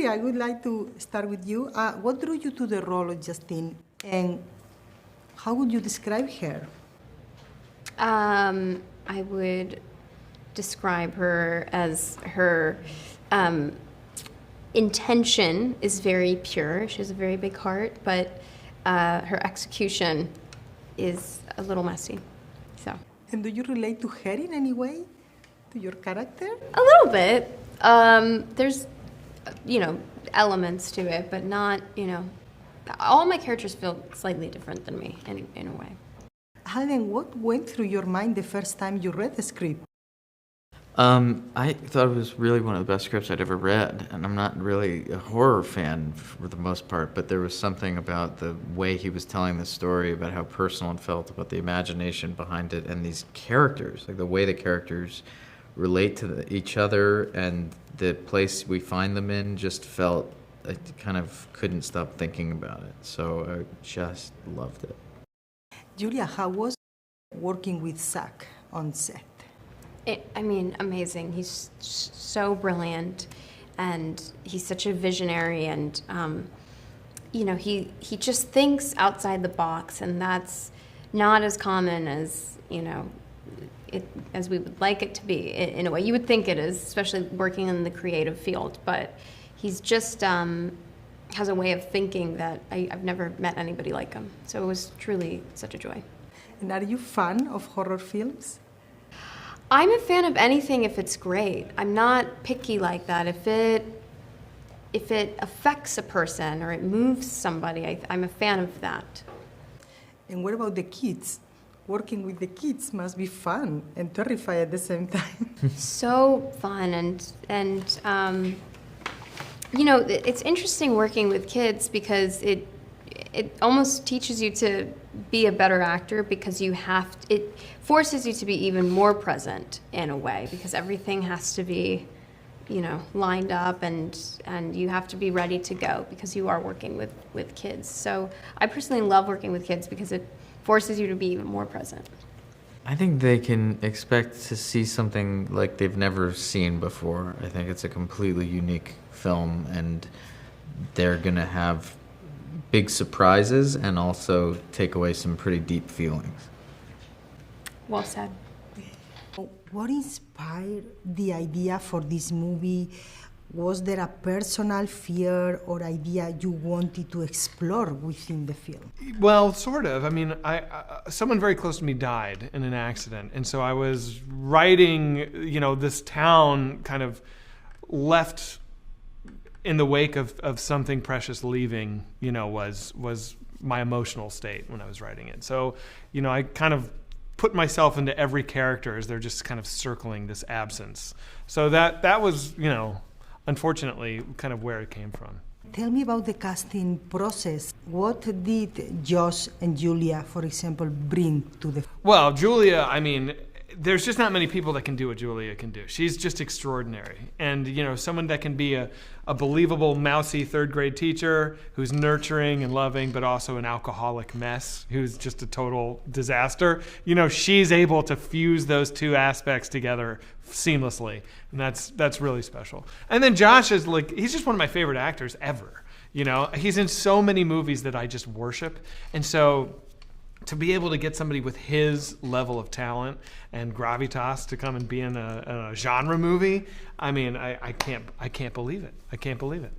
Julia, I would like to start with you. What drew you to the role of Justine, and how would you describe her? I would describe her as her intention is very pure. She has a very big heart, but her execution is a little messy. So. And do you relate to her in any way? To your character? A little bit. There's, elements to it, but not, all my characters feel slightly different than me in a way. Helen, what went through your mind the first time you read the script? I thought it was really one of the best scripts I'd ever read, and I'm not really a horror fan for the most part, but there was something about the way he was telling the story, about how personal it felt, about the imagination behind it, and these characters, like the way the characters relate to each other, and the place we find them in just felt, I kind of couldn't stop thinking about it, so I just loved it. Julia, how was working with Zach on set? Amazing. He's so brilliant, and he's such a visionary, and he just thinks outside the box, and that's not as common as as we would like it to be. In a way, you would think it is, especially working in the creative field. But he's just has a way of thinking that I've never met anybody like him. So it was truly such a joy. And are you a fan of horror films? I'm a fan of anything if it's great. I'm not picky like that. If it affects a person or it moves somebody, I'm a fan of that. And what about the kids? Working with the kids must be fun and terrifying at the same time. So fun, and it's interesting working with kids because it almost teaches you to be a better actor, because it forces you to be even more present in a way, because everything has to be, lined up, and you have to be ready to go because you are working with kids. So I personally love working with kids because it forces you to be even more present. I think they can expect to see something like they've never seen before. I think it's a completely unique film, and they're gonna have big surprises and also take away some pretty deep feelings. Well said. What inspired the idea for this movie? Was there a personal fear or idea you wanted to explore within the film? Well, sort of. Someone very close to me died in an accident, and so I was writing, this town kind of left in the wake of something precious leaving, was my emotional state when I was writing it. So, I kind of put myself into every character as they're just kind of circling this absence. So that was, unfortunately, kind of where it came from. Tell me about the casting process. What did Josh and Julia, for example, bring to the... Well, Julia, there's just not many people that can do what Julia can do. She's just extraordinary. And, someone that can be a believable, mousy third-grade teacher who's nurturing and loving, but also an alcoholic mess who's just a total disaster. She's able to fuse those two aspects together seamlessly, and that's really special. And then Josh is he's just one of my favorite actors ever. He's in so many movies that I just worship, and so to be able to get somebody with his level of talent and gravitas to come and be in a genre movie, I can't believe it. I can't believe it.